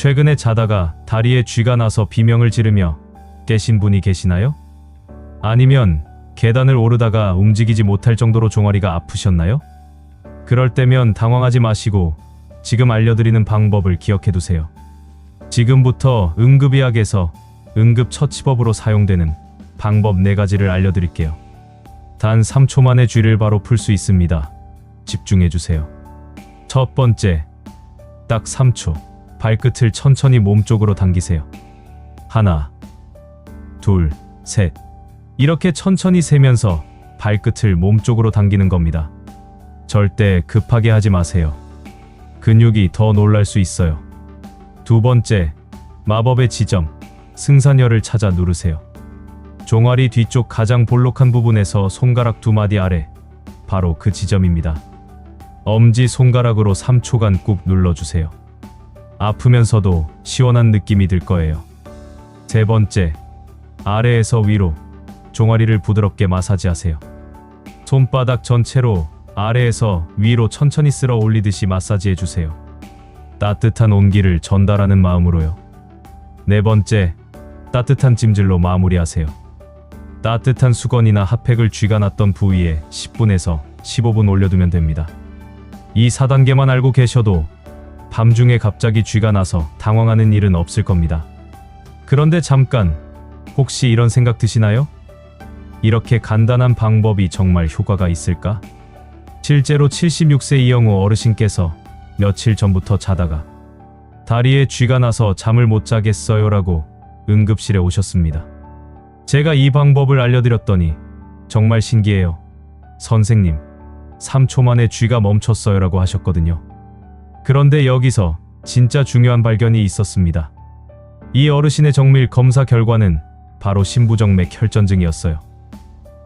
최근에 자다가 다리에 쥐가 나서 비명을 지르며 깨신 분이 계시나요? 아니면 계단을 오르다가 움직이지 못할 정도로 종아리가 아프셨나요? 그럴 때면 당황하지 마시고 지금 알려드리는 방법을 기억해 두세요. 지금부터 응급의학에서 응급처치법으로 사용되는 방법 4가지를 알려드릴게요. 단 3초 만에 쥐를 바로 풀 수 있습니다. 집중해 주세요. 첫 번째, 딱 3초. 발끝을 천천히 몸쪽으로 당기세요. 하나, 둘, 셋. 이렇게 천천히 세면서 발끝을 몸쪽으로 당기는 겁니다. 절대 급하게 하지 마세요. 근육이 더 놀랄 수 있어요. 두 번째, 마법의 지점, 승산혈을 찾아 누르세요. 종아리 뒤쪽 가장 볼록한 부분에서 손가락 2마디 아래, 바로 그 지점입니다. 엄지 손가락으로 3초간 꾹 눌러주세요. 아프면서도 시원한 느낌이 들 거예요. 세 번째, 아래에서 위로 종아리를 부드럽게 마사지하세요. 손바닥 전체로 아래에서 위로 천천히 쓸어 올리듯이 마사지해주세요. 따뜻한 온기를 전달하는 마음으로요. 네 번째, 따뜻한 찜질로 마무리하세요. 따뜻한 수건이나 핫팩을 쥐가 났던 부위에 10분에서 15분 올려두면 됩니다. 이 4단계만 알고 계셔도 밤중에 갑자기 쥐가 나서 당황하는 일은 없을 겁니다. 그런데 잠깐, 혹시 이런 생각 드시나요? 이렇게 간단한 방법이 정말 효과가 있을까? 실제로 76세 이영우 어르신께서 며칠 전부터 자다가 다리에 쥐가 나서 잠을 못 자겠어요 라고 응급실에 오셨습니다. 제가 이 방법을 알려드렸더니 정말 신기해요. 선생님, 3초 만에 쥐가 멈췄어요 라고 하셨거든요. 그런데 여기서 진짜 중요한 발견이 있었습니다. 이 어르신의 정밀 검사 결과는 바로 심부정맥 혈전증이었어요.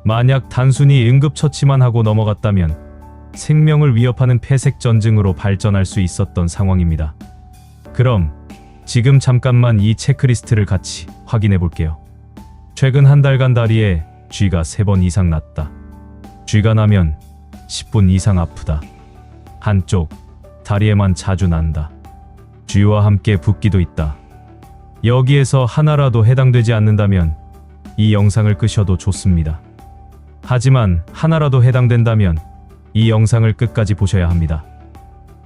만약 단순히 응급처치만 하고 넘어갔다면 생명을 위협하는 폐색전증으로 발전할 수 있었던 상황입니다. 그럼 지금 잠깐만 이 체크리스트를 같이 확인해 볼게요. 최근 한 달간 다리에 쥐가 3번 이상 났다. 쥐가 나면 10분 이상 아프다. 한쪽 다리에만 자주 난다. 쥐와 함께 붓기도 있다. 여기에서 하나라도 해당되지 않는다면 이 영상을 끄셔도 좋습니다. 하지만 하나라도 해당된다면 이 영상을 끝까지 보셔야 합니다.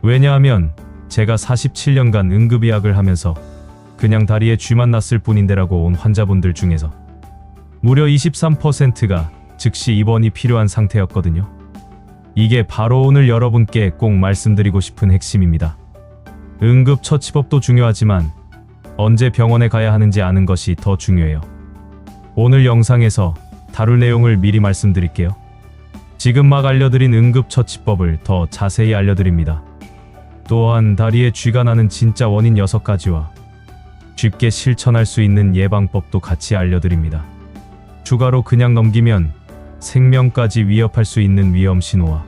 왜냐하면 제가 47년간 응급의학을 하면서 그냥 다리에 쥐만 났을 뿐인데라고 온 환자분들 중에서 무려 23%가 즉시 입원이 필요한 상태였거든요. 이게 바로 오늘 여러분께 꼭 말씀드리고 싶은 핵심입니다. 응급처치법도 중요하지만 언제 병원에 가야 하는지 아는 것이 더 중요해요. 오늘 영상에서 다룰 내용을 미리 말씀드릴게요. 지금 막 알려드린 응급처치법을 더 자세히 알려드립니다. 또한 다리에 쥐가 나는 진짜 원인 6가지와 쉽게 실천할 수 있는 예방법도 같이 알려드립니다. 추가로 그냥 넘기면 생명까지 위협할 수 있는 위험 신호와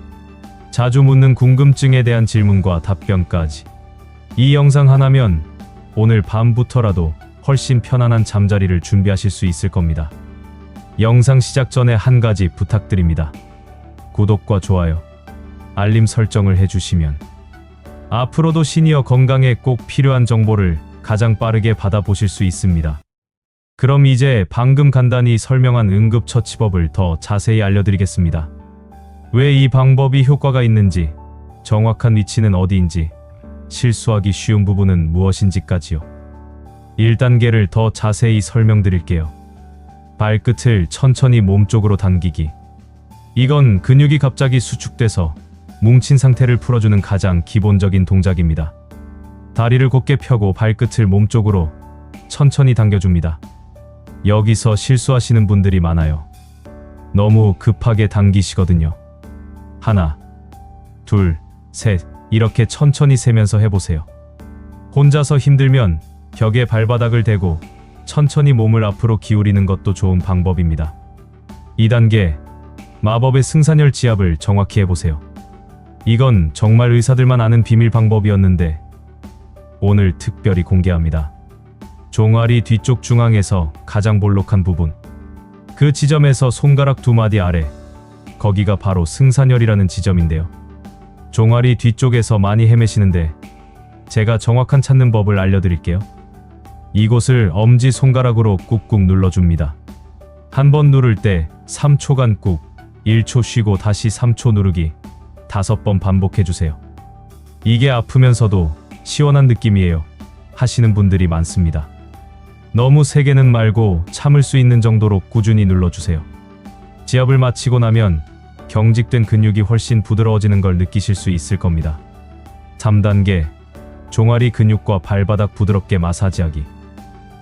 자주 묻는 궁금증에 대한 질문과 답변까지. 이 영상 하나면 오늘 밤부터라도 훨씬 편안한 잠자리를 준비하실 수 있을 겁니다. 영상 시작 전에 한 가지 부탁드립니다. 구독과 좋아요, 알림 설정을 해주시면 앞으로도 시니어 건강에 꼭 필요한 정보를 가장 빠르게 받아보실 수 있습니다. 그럼 이제 방금 간단히 설명한 응급처치법을 더 자세히 알려드리겠습니다. 왜 이 방법이 효과가 있는지, 정확한 위치는 어디인지, 실수하기 쉬운 부분은 무엇인지까지요. 1단계를 더 자세히 설명드릴게요. 발끝을 천천히 몸쪽으로 당기기. 이건 근육이 갑자기 수축돼서 뭉친 상태를 풀어주는 가장 기본적인 동작입니다. 다리를 곧게 펴고 발끝을 몸쪽으로 천천히 당겨줍니다. 여기서 실수하시는 분들이 많아요. 너무 급하게 당기시거든요. 하나, 둘, 셋, 이렇게 천천히 세면서 해보세요. 혼자서 힘들면 벽에 발바닥을 대고 천천히 몸을 앞으로 기울이는 것도 좋은 방법입니다. 2단계, 마법의 승산혈 지압을 정확히 해보세요. 이건 정말 의사들만 아는 비밀 방법이었는데 오늘 특별히 공개합니다. 종아리 뒤쪽 중앙에서 가장 볼록한 부분, 그 지점에서 손가락 2마디 아래, 거기가 바로 승산혈이라는 지점인데요. 종아리 뒤쪽에서 많이 헤매시는데 제가 정확한 찾는 법을 알려드릴게요. 이곳을 엄지손가락으로 꾹꾹 눌러줍니다. 한 번 누를 때 3초간 꾹, 1초 쉬고 다시 3초 누르기 5번 반복해주세요. 이게 아프면서도 시원한 느낌이에요 하시는 분들이 많습니다. 너무 세게는 말고 참을 수 있는 정도로 꾸준히 눌러주세요. 지압을 마치고 나면 경직된 근육이 훨씬 부드러워지는 걸 느끼실 수 있을 겁니다. 3단계, 종아리 근육과 발바닥 부드럽게 마사지하기.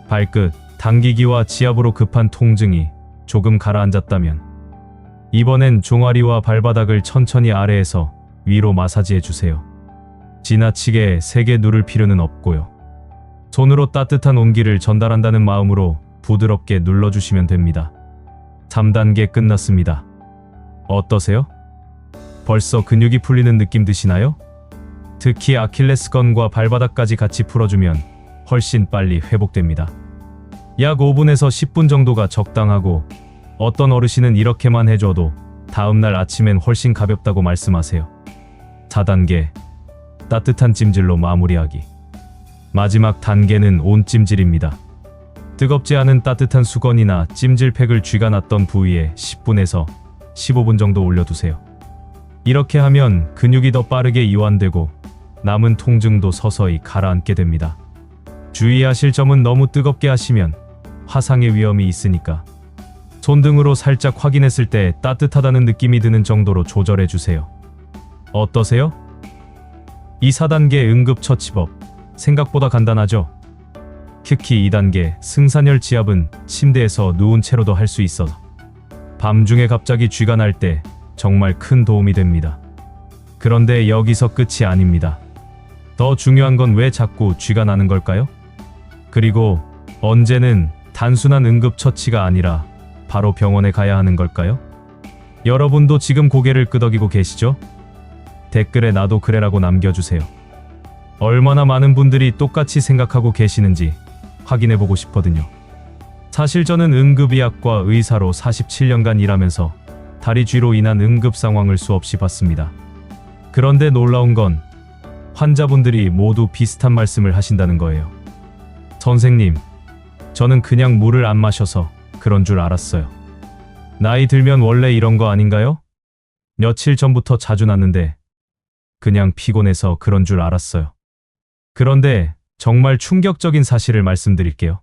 발끝, 당기기와 지압으로 급한 통증이 조금 가라앉았다면 이번엔 종아리와 발바닥을 천천히 아래에서 위로 마사지해 주세요. 지나치게 세게 누를 필요는 없고요. 손으로 따뜻한 온기를 전달한다는 마음으로 부드럽게 눌러주시면 됩니다. 3단계 끝났습니다. 어떠세요? 벌써 근육이 풀리는 느낌 드시나요? 특히 아킬레스건과 발바닥까지 같이 풀어주면 훨씬 빨리 회복됩니다. 약 5분에서 10분 정도가 적당하고 어떤 어르신은 이렇게만 해줘도 다음날 아침엔 훨씬 가볍다고 말씀하세요. 4단계, 따뜻한 찜질로 마무리하기. 마지막 단계는 온찜질입니다. 뜨겁지 않은 따뜻한 수건이나 찜질팩을 쥐가 났던 부위에 10분에서 15분 정도 올려두세요. 이렇게 하면 근육이 더 빠르게 이완되고 남은 통증도 서서히 가라앉게 됩니다. 주의하실 점은 너무 뜨겁게 하시면 화상의 위험이 있으니까 손등으로 살짝 확인했을 때 따뜻하다는 느낌이 드는 정도로 조절해 주세요. 어떠세요? 이 4단계 응급처치법 생각보다 간단하죠? 특히 2단계 승산열 지압은 침대에서 누운 채로도 할 수 있어서 밤중에 갑자기 쥐가 날 때 정말 큰 도움이 됩니다. 그런데 여기서 끝이 아닙니다. 더 중요한 건 왜 자꾸 쥐가 나는 걸까요? 그리고 언제는 단순한 응급처치가 아니라 바로 병원에 가야 하는 걸까요? 여러분도 지금 고개를 끄덕이고 계시죠? 댓글에 나도 그래라고 남겨주세요. 얼마나 많은 분들이 똑같이 생각하고 계시는지 확인해보고 싶거든요. 사실 저는 응급의학과 의사로 47년간 일하면서 다리 쥐로 인한 응급 상황을 수없이 봤습니다. 그런데 놀라운 건 환자분들이 모두 비슷한 말씀을 하신다는 거예요. 선생님, 저는 그냥 물을 안 마셔서 그런 줄 알았어요. 나이 들면 원래 이런 거 아닌가요? 며칠 전부터 자주 났는데 그냥 피곤해서 그런 줄 알았어요. 그런데 정말 충격적인 사실을 말씀드릴게요.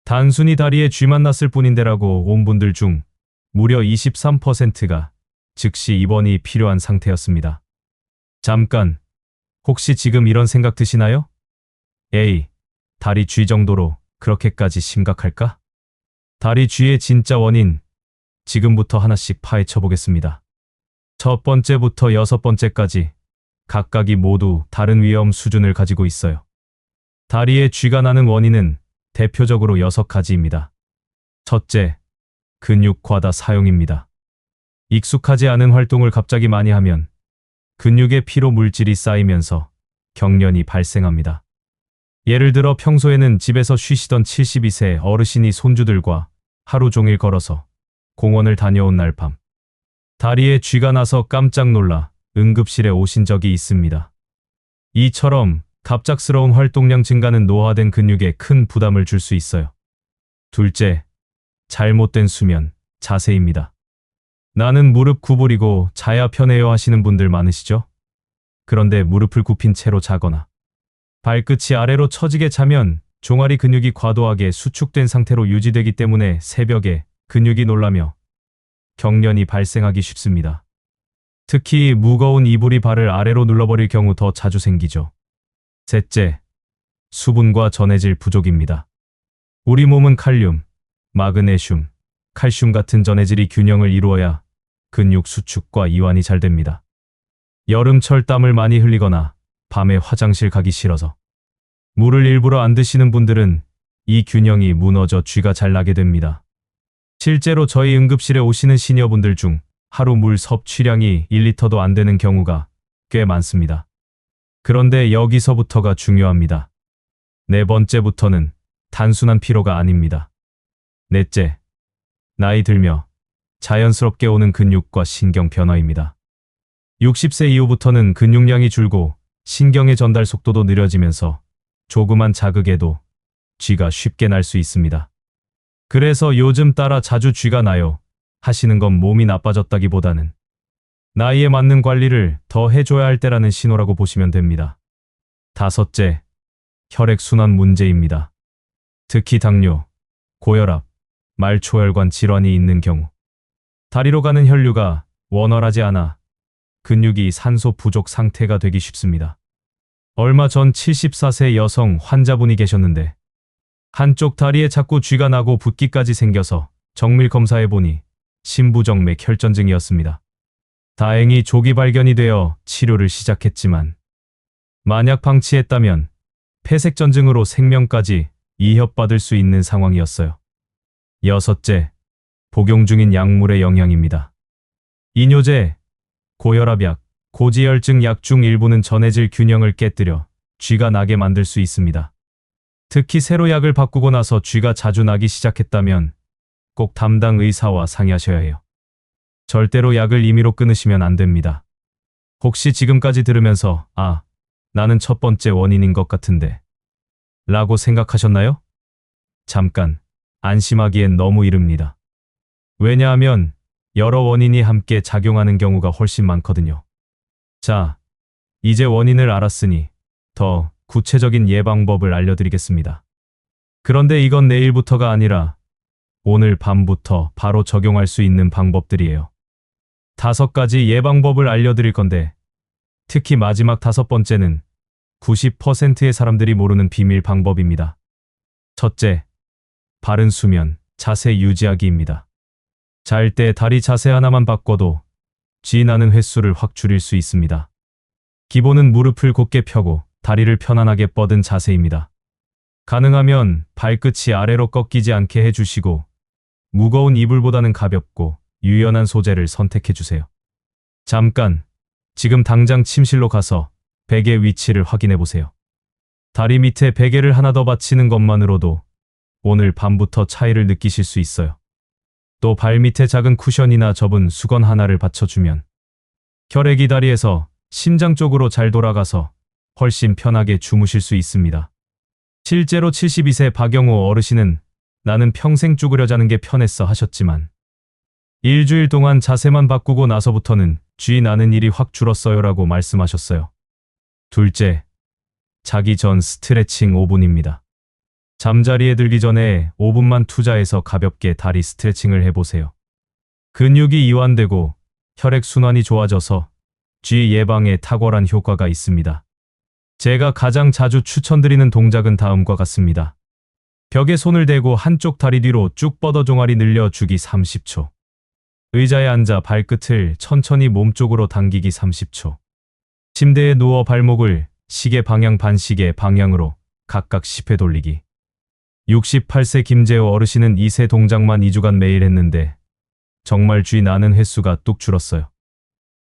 단순히 다리에 쥐만 났을 뿐인데라고 온 분들 중 무려 23%가 즉시 입원이 필요한 상태였습니다. 잠깐, 혹시 지금 이런 생각 드시나요? 에이, 다리 쥐 정도로 그렇게까지 심각할까? 다리 쥐의 진짜 원인, 지금부터 하나씩 파헤쳐 보겠습니다. 첫 번째부터 6번째까지 각각이 모두 다른 위험 수준을 가지고 있어요. 다리에 쥐가 나는 원인은 대표적으로 6가지입니다. 첫째, 근육 과다 사용입니다. 익숙하지 않은 활동을 갑자기 많이 하면 근육의 피로 물질이 쌓이면서 경련이 발생합니다. 예를 들어 평소에는 집에서 쉬시던 72세 어르신이 손주들과 하루 종일 걸어서 공원을 다녀온 날 밤 다리에 쥐가 나서 깜짝 놀라 응급실에 오신 적이 있습니다. 이처럼 갑작스러운 활동량 증가는 노화된 근육에 큰 부담을 줄 수 있어요. 둘째, 잘못된 수면, 자세입니다. 나는 무릎 구부리고 자야 편해요 하시는 분들 많으시죠? 그런데 무릎을 굽힌 채로 자거나 발끝이 아래로 처지게 자면 종아리 근육이 과도하게 수축된 상태로 유지되기 때문에 새벽에 근육이 놀라며 경련이 발생하기 쉽습니다. 특히 무거운 이불이 발을 아래로 눌러버릴 경우 더 자주 생기죠. 셋째, 수분과 전해질 부족입니다. 우리 몸은 칼륨, 마그네슘, 칼슘 같은 전해질이 균형을 이루어야 근육 수축과 이완이 잘 됩니다. 여름철 땀을 많이 흘리거나 밤에 화장실 가기 싫어서 물을 일부러 안 드시는 분들은 이 균형이 무너져 쥐가 잘 나게 됩니다. 실제로 저희 응급실에 오시는 시니어분들 중 하루 물 섭취량이 1리터도 안 되는 경우가 꽤 많습니다. 그런데 여기서부터가 중요합니다. 네 번째부터는 단순한 피로가 아닙니다. 넷째, 나이 들며 자연스럽게 오는 근육과 신경 변화입니다. 60세 이후부터는 근육량이 줄고 신경의 전달 속도도 느려지면서 조그만 자극에도 쥐가 쉽게 날 수 있습니다. 그래서 요즘 따라 자주 쥐가 나요 하시는 건 몸이 나빠졌다기보다는 나이에 맞는 관리를 더 해줘야 할 때라는 신호라고 보시면 됩니다. 다섯째, 혈액순환 문제입니다. 특히 당뇨, 고혈압, 말초혈관 질환이 있는 경우 다리로 가는 혈류가 원활하지 않아 근육이 산소 부족 상태가 되기 쉽습니다. 얼마 전 74세 여성 환자분이 계셨는데 한쪽 다리에 자꾸 쥐가 나고 붓기까지 생겨서 정밀 검사해보니 심부정맥 혈전증이었습니다. 다행히 조기 발견이 되어 치료를 시작했지만 만약 방치했다면 폐색전증으로 생명까지 이협받을 수 있는 상황이었어요. 여섯째, 복용 중인 약물의 영향입니다. 이뇨제, 고혈압약, 고지혈증 약 중 일부는 전해질 균형을 깨뜨려 쥐가 나게 만들 수 있습니다. 특히 새로 약을 바꾸고 나서 쥐가 자주 나기 시작했다면 꼭 담당 의사와 상의하셔야 해요. 절대로 약을 임의로 끊으시면 안 됩니다. 혹시 지금까지 들으면서 나는 첫 번째 원인인 것 같은데 라고 생각하셨나요? 잠깐, 안심하기엔 너무 이릅니다. 왜냐하면 여러 원인이 함께 작용하는 경우가 훨씬 많거든요. 자, 이제 원인을 알았으니 더 구체적인 예방법을 알려드리겠습니다. 그런데 이건 내일부터가 아니라 오늘 밤부터 바로 적용할 수 있는 방법들이에요. 5가지 예방법을 알려드릴 건데 특히 마지막 5번째는 90%의 사람들이 모르는 비밀 방법입니다. 첫째, 바른 수면, 자세 유지하기입니다. 잘 때 다리 자세 하나만 바꿔도 쥐 나는 횟수를 확 줄일 수 있습니다. 기본은 무릎을 곧게 펴고 다리를 편안하게 뻗은 자세입니다. 가능하면 발끝이 아래로 꺾이지 않게 해주시고 무거운 이불보다는 가볍고 유연한 소재를 선택해주세요. 잠깐, 지금 당장 침실로 가서 베개 위치를 확인해 보세요. 다리 밑에 베개를 하나 더 받치는 것만으로도 오늘 밤부터 차이를 느끼실 수 있어요. 또 발밑에 작은 쿠션이나 접은 수건 하나를 받쳐주면 혈액이 다리에서 심장 쪽으로 잘 돌아가서 훨씬 편하게 주무실 수 있습니다. 실제로 72세 박영호 어르신은 나는 평생 쭈그려 자는 게 편했어 하셨지만 일주일 동안 자세만 바꾸고 나서부터는 쥐 나는 일이 확 줄었어요라고 말씀하셨어요. 둘째, 자기 전 스트레칭 5분입니다. 잠자리에 들기 전에 5분만 투자해서 가볍게 다리 스트레칭을 해보세요. 근육이 이완되고 혈액순환이 좋아져서 쥐 예방에 탁월한 효과가 있습니다. 제가 가장 자주 추천드리는 동작은 다음과 같습니다. 벽에 손을 대고 한쪽 다리 뒤로 쭉 뻗어 종아리 늘려주기 30초. 의자에 앉아 발끝을 천천히 몸쪽으로 당기기 30초. 침대에 누워 발목을 시계 방향 반시계 방향으로 각각 10회 돌리기. 68세 김재호 어르신은 이 세 동작만 2주간 매일 했는데 정말 쥐 나는 횟수가 뚝 줄었어요.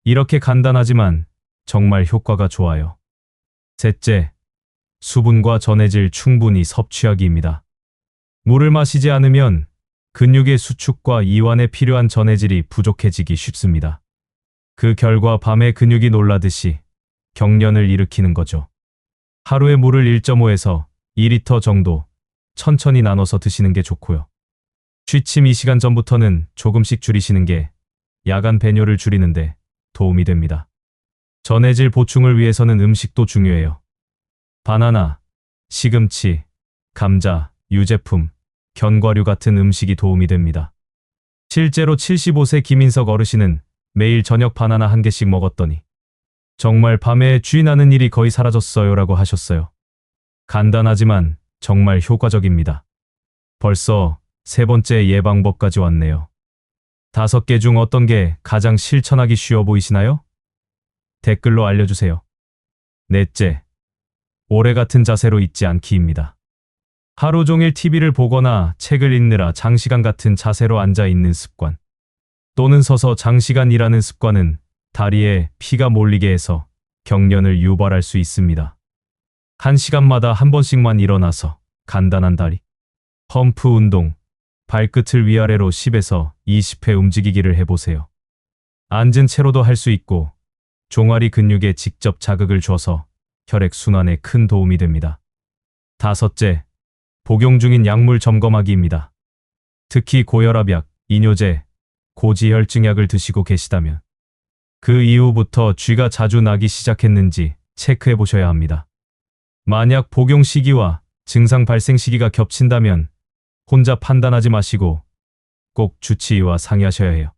이렇게 간단하지만 정말 효과가 좋아요. 셋째, 수분과 전해질 충분히 섭취하기입니다. 물을 마시지 않으면 근육의 수축과 이완에 필요한 전해질이 부족해지기 쉽습니다. 그 결과 밤에 근육이 놀라듯이 경련을 일으키는 거죠. 하루에 물을 1.5에서 2리터 정도 천천히 나눠서 드시는 게 좋고요. 취침 2시간 전부터는 조금씩 줄이시는 게 야간 배뇨를 줄이는데 도움이 됩니다. 전해질 보충을 위해서는 음식도 중요해요. 바나나, 시금치, 감자, 유제품, 견과류 같은 음식이 도움이 됩니다. 실제로 75세 김인석 어르신은 매일 저녁 바나나 1개씩 먹었더니 정말 밤에 쥐 나는 일이 거의 사라졌어요 라고 하셨어요. 간단하지만 정말 효과적입니다. 벌써 3번째 예방법까지 왔네요. 5개 중 어떤 게 가장 실천하기 쉬워 보이시나요? 댓글로 알려주세요. 넷째, 오래 같은 자세로 있지 않기입니다. 하루 종일 TV를 보거나 책을 읽느라 장시간 같은 자세로 앉아 있는 습관 또는 서서 장시간 일하는 습관은 다리에 피가 몰리게 해서 경련을 유발할 수 있습니다. 1시간마다 한 번씩만 일어나서 간단한 다리, 펌프 운동, 발끝을 위아래로 10에서 20회 움직이기를 해보세요. 앉은 채로도 할 수 있고 종아리 근육에 직접 자극을 줘서 혈액순환에 큰 도움이 됩니다. 다섯째, 복용 중인 약물 점검하기입니다. 특히 고혈압약, 이뇨제, 고지혈증약을 드시고 계시다면 그 이후부터 쥐가 자주 나기 시작했는지 체크해 보셔야 합니다. 만약 복용 시기와 증상 발생 시기가 겹친다면 혼자 판단하지 마시고 꼭 주치의와 상의하셔야 해요.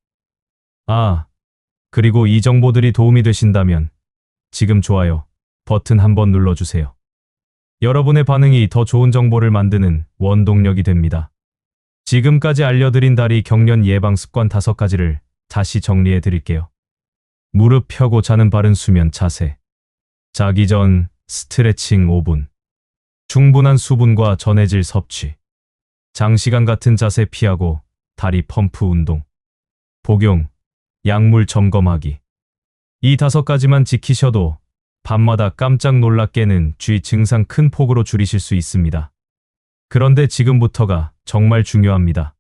그리고 이 정보들이 도움이 되신다면 지금 좋아요 버튼 한번 눌러주세요. 여러분의 반응이 더 좋은 정보를 만드는 원동력이 됩니다. 지금까지 알려드린 다리 경련 예방 습관 5가지를 다시 정리해 드릴게요. 무릎 펴고 자는 바른 수면 자세. 자기 전 스트레칭 5분. 충분한 수분과 전해질 섭취. 장시간 같은 자세 피하고 다리 펌프 운동. 복용, 약물 점검하기. 이 5가지만 지키셔도 밤마다 깜짝 놀라 깨는 쥐 증상 큰 폭으로 줄이실 수 있습니다. 그런데 지금부터가 정말 중요합니다.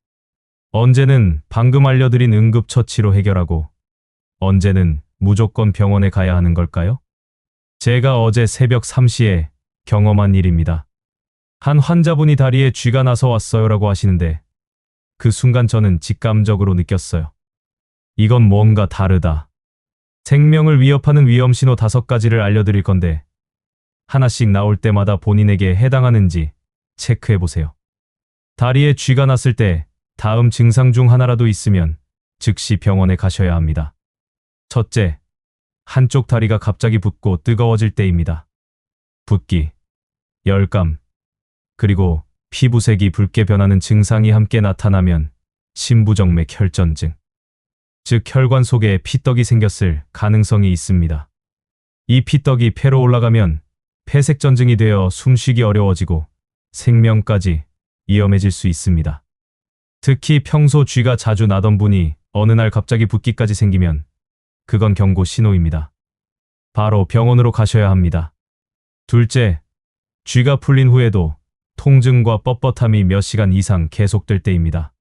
언제는 방금 알려드린 응급처치로 해결하고 언제는 무조건 병원에 가야 하는 걸까요? 제가 어제 새벽 3시에 경험한 일입니다. 한 환자분이 다리에 쥐가 나서 왔어요라고 하시는데 그 순간 저는 직감적으로 느꼈어요. 이건 뭔가 다르다. 생명을 위협하는 위험신호 5가지를 알려드릴 건데 하나씩 나올 때마다 본인에게 해당하는지 체크해보세요. 다리에 쥐가 났을 때 다음 증상 중 하나라도 있으면 즉시 병원에 가셔야 합니다. 첫째, 한쪽 다리가 갑자기 붓고 뜨거워질 때입니다. 붓기, 열감, 그리고 피부색이 붉게 변하는 증상이 함께 나타나면 심부정맥 혈전증, 즉 혈관 속에 피떡이 생겼을 가능성이 있습니다. 이 피떡이 폐로 올라가면 폐색전증이 되어 숨쉬기 어려워지고 생명까지 위험해질 수 있습니다. 특히 평소 쥐가 자주 나던 분이 어느 날 갑자기 붓기까지 생기면 그건 경고 신호입니다. 바로 병원으로 가셔야 합니다. 둘째, 쥐가 풀린 후에도 통증과 뻣뻣함이 몇 시간 이상 계속될 때입니다.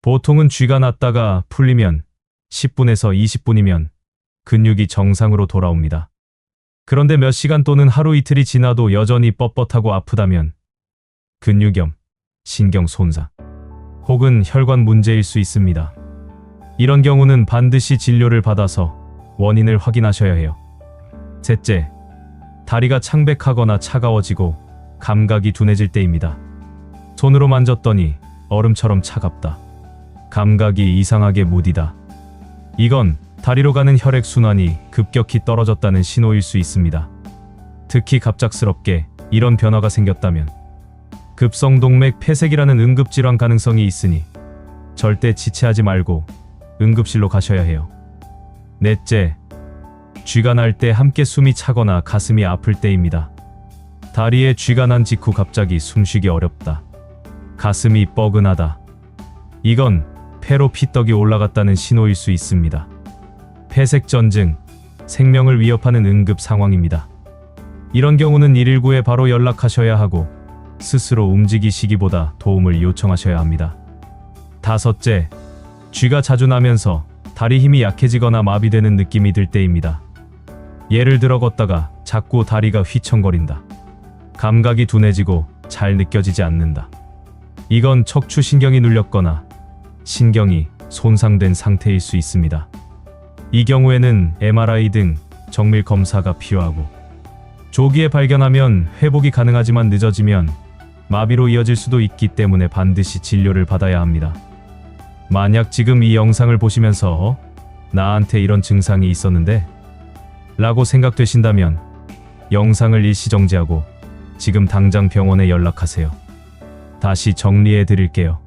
보통은 쥐가 났다가 풀리면 10분에서 20분이면 근육이 정상으로 돌아옵니다. 그런데 몇 시간 또는 하루 이틀이 지나도 여전히 뻣뻣하고 아프다면 근육염, 신경 손상, 혹은 혈관 문제일 수 있습니다. 이런 경우는 반드시 진료를 받아서 원인을 확인하셔야 해요. 셋째, 다리가 창백하거나 차가워지고 감각이 둔해질 때입니다. 손으로 만졌더니 얼음처럼 차갑다. 감각이 이상하게 무디다. 이건 다리로 가는 혈액순환이 급격히 떨어졌다는 신호일 수 있습니다. 특히 갑작스럽게 이런 변화가 생겼다면 급성동맥 폐색이라는 응급질환 가능성이 있으니 절대 지체하지 말고 응급실로 가셔야 해요. 넷째, 쥐가 날 때 함께 숨이 차거나 가슴이 아플 때입니다. 다리에 쥐가 난 직후 갑자기 숨쉬기 어렵다. 가슴이 뻐근하다. 이건 폐로 피떡이 올라갔다는 신호일 수 있습니다. 폐색전증, 생명을 위협하는 응급 상황입니다. 이런 경우는 119에 바로 연락하셔야 하고 스스로 움직이시기보다 도움을 요청하셔야 합니다. 다섯째, 쥐가 자주 나면서 다리 힘이 약해지거나 마비되는 느낌이 들 때입니다. 예를 들어 걷다가 자꾸 다리가 휘청거린다. 감각이 둔해지고 잘 느껴지지 않는다. 이건 척추신경이 눌렸거나 신경이 손상된 상태일 수 있습니다. 이 경우에는 MRI 등 정밀 검사가 필요하고 조기에 발견하면 회복이 가능하지만 늦어지면 마비로 이어질 수도 있기 때문에 반드시 진료를 받아야 합니다. 만약 지금 이 영상을 보시면서 나한테 이런 증상이 있었는데? 라고 생각되신다면 영상을 일시정지하고 지금 당장 병원에 연락하세요. 다시 정리해 드릴게요.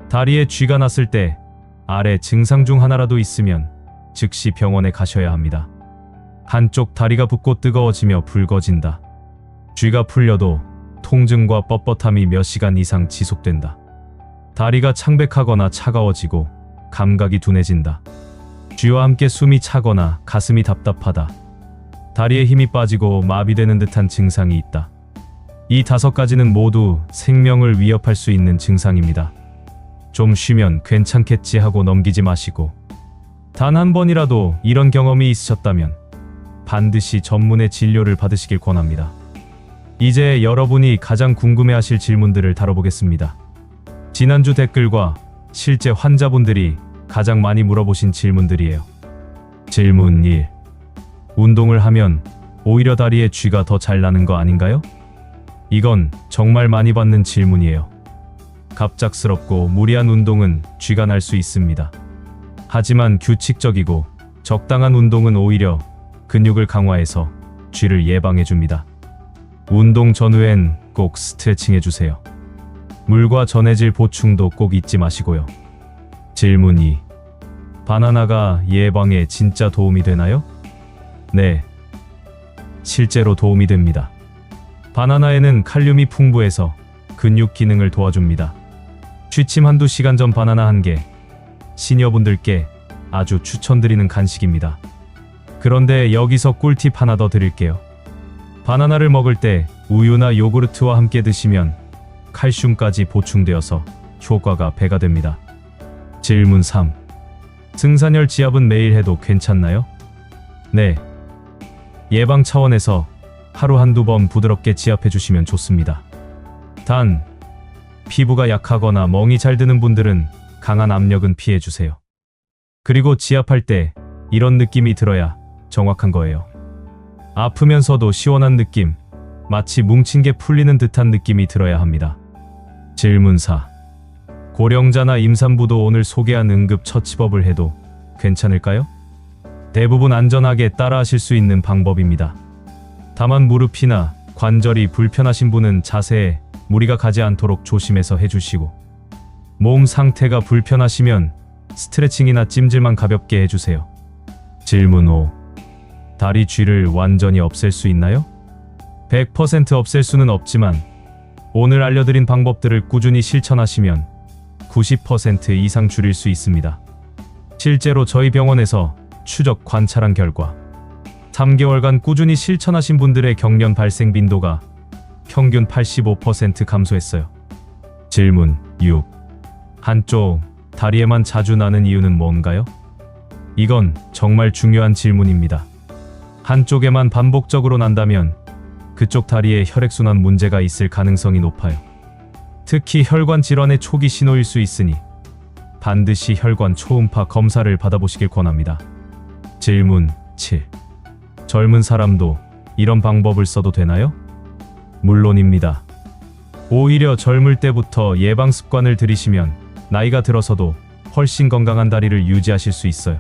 다리에 쥐가 났을 때 아래 증상 중 하나라도 있으면 즉시 병원에 가셔야 합니다. 한쪽 다리가 붓고 뜨거워지며 붉어진다. 쥐가 풀려도 통증과 뻣뻣함이 몇 시간 이상 지속된다. 다리가 창백하거나 차가워지고 감각이 둔해진다. 쥐와 함께 숨이 차거나 가슴이 답답하다. 다리에 힘이 빠지고 마비되는 듯한 증상이 있다. 이 5가지는 모두 생명을 위협할 수 있는 증상입니다. 좀 쉬면 괜찮겠지 하고 넘기지 마시고 단 한 번이라도 이런 경험이 있으셨다면 반드시 전문의 진료를 받으시길 권합니다. 이제 여러분이 가장 궁금해하실 질문들을 다뤄보겠습니다. 지난주 댓글과 실제 환자분들이 가장 많이 물어보신 질문들이에요. 질문 1. 운동을 하면 오히려 다리에 쥐가 더 잘 나는 거 아닌가요? 이건 정말 많이 받는 질문이에요. 갑작스럽고 무리한 운동은 쥐가 날 수 있습니다. 하지만 규칙적이고 적당한 운동은 오히려 근육을 강화해서 쥐를 예방해줍니다. 운동 전후엔 꼭 스트레칭 해주세요. 물과 전해질 보충도 꼭 잊지 마시고요. 질문 2. 바나나가 예방에 진짜 도움이 되나요? 네, 실제로 도움이 됩니다. 바나나에는 칼륨이 풍부해서 근육 기능을 도와줍니다. 취침 한두 시간 전 바나나 1개, 시니어분들께 아주 추천드리는 간식입니다. 그런데 여기서 꿀팁 하나 더 드릴게요. 바나나를 먹을 때 우유나 요구르트와 함께 드시면 칼슘까지 보충되어서 효과가 배가 됩니다. 질문 3. 승산혈 지압은 매일 해도 괜찮나요? 네. 예방 차원에서 하루 한두 번 부드럽게 지압해 주시면 좋습니다. 단, 피부가 약하거나 멍이 잘 드는 분들은 강한 압력은 피해 주세요. 그리고 지압할 때 이런 느낌이 들어야 정확한 거예요. 아프면서도 시원한 느낌, 마치 뭉친 게 풀리는 듯한 느낌이 들어야 합니다. 질문 4. 고령자나 임산부도 오늘 소개한 응급처치법을 해도 괜찮을까요? 대부분 안전하게 따라하실 수 있는 방법입니다. 다만 무릎이나 관절이 불편하신 분은 자세에 무리가 가지 않도록 조심해서 해주시고, 몸 상태가 불편하시면 스트레칭이나 찜질만 가볍게 해주세요. 질문 5. 다리 쥐를 완전히 없앨 수 있나요? 100% 없앨 수는 없지만 오늘 알려드린 방법들을 꾸준히 실천하시면 90% 이상 줄일 수 있습니다. 실제로 저희 병원에서 추적 관찰한 결과 3개월간 꾸준히 실천하신 분들의 경련 발생 빈도가 평균 85% 감소했어요. 질문 6. 한쪽 다리에만 자주 나는 이유는 뭔가요? 이건 정말 중요한 질문입니다. 한쪽에만 반복적으로 난다면 그쪽 다리에 혈액순환 문제가 있을 가능성이 높아요. 특히 혈관 질환의 초기 신호일 수 있으니 반드시 혈관 초음파 검사를 받아보시길 권합니다. 질문 7. 젊은 사람도 이런 방법을 써도 되나요? 물론입니다. 오히려 젊을 때부터 예방 습관을 들이시면 나이가 들어서도 훨씬 건강한 다리를 유지하실 수 있어요.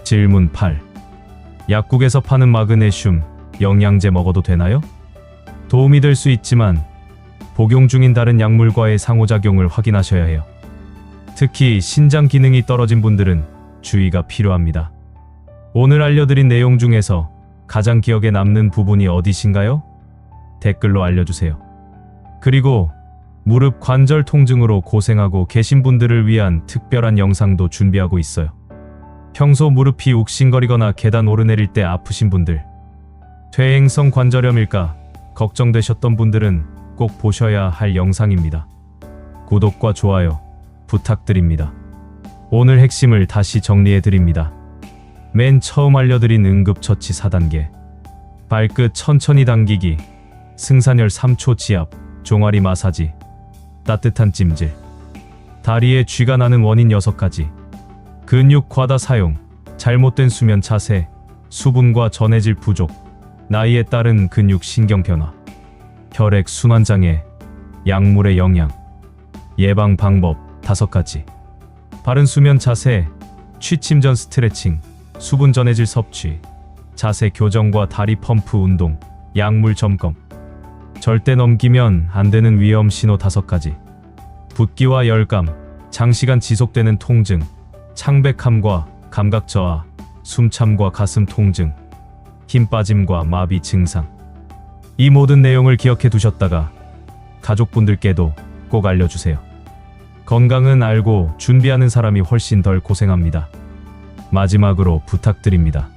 질문 8. 약국에서 파는 마그네슘, 영양제 먹어도 되나요? 도움이 될 수 있지만 복용 중인 다른 약물과의 상호작용을 확인하셔야 해요. 특히 신장 기능이 떨어진 분들은 주의가 필요합니다. 오늘 알려드린 내용 중에서 가장 기억에 남는 부분이 어디신가요? 댓글로 알려주세요. 그리고 무릎 관절 통증으로 고생하고 계신 분들을 위한 특별한 영상도 준비하고 있어요. 평소 무릎이 욱신거리거나 계단 오르내릴 때 아프신 분들, 퇴행성 관절염일까 걱정되셨던 분들은 꼭 보셔야 할 영상입니다. 구독과 좋아요 부탁드립니다. 오늘 핵심을 다시 정리해드립니다. 맨 처음 알려드린 응급처치 4단계, 발끝 천천히 당기기, 승산혈 3초 지압, 종아리 마사지, 따뜻한 찜질, 다리에 쥐가 나는 원인 6가지, 근육 과다 사용, 잘못된 수면 자세, 수분과 전해질 부족, 나이에 따른 근육 신경 변화, 혈액 순환 장애, 약물의 영향, 예방 방법 5가지, 바른 수면 자세, 취침 전 스트레칭, 수분 전해질 섭취, 자세 교정과 다리 펌프 운동, 약물 점검, 절대 넘기면 안 되는 위험 신호 5가지, 붓기와 열감, 장시간 지속되는 통증, 창백함과 감각 저하, 숨참과 가슴 통증, 힘 빠짐과 마비 증상. 이 모든 내용을 기억해 두셨다가 가족분들께도 꼭 알려주세요. 건강은 알고 준비하는 사람이 훨씬 덜 고생합니다. 마지막으로 부탁드립니다.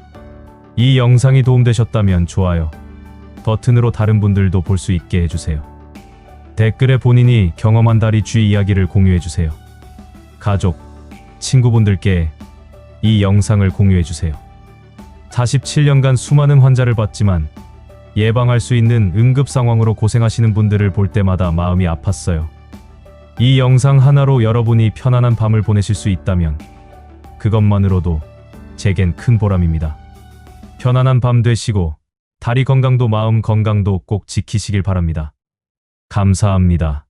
이 영상이 도움되셨다면 좋아요 버튼으로 다른 분들도 볼 수 있게 해주세요. 댓글에 본인이 경험한 다리 쥐 이야기를 공유해주세요. 가족, 친구분들께 이 영상을 공유해주세요. 47년간 수많은 환자를 봤지만 예방할 수 있는 응급 상황으로 고생하시는 분들을 볼 때마다 마음이 아팠어요. 이 영상 하나로 여러분이 편안한 밤을 보내실 수 있다면 그것만으로도 제겐 큰 보람입니다. 편안한 밤 되시고 다리 건강도 마음 건강도 꼭 지키시길 바랍니다. 감사합니다.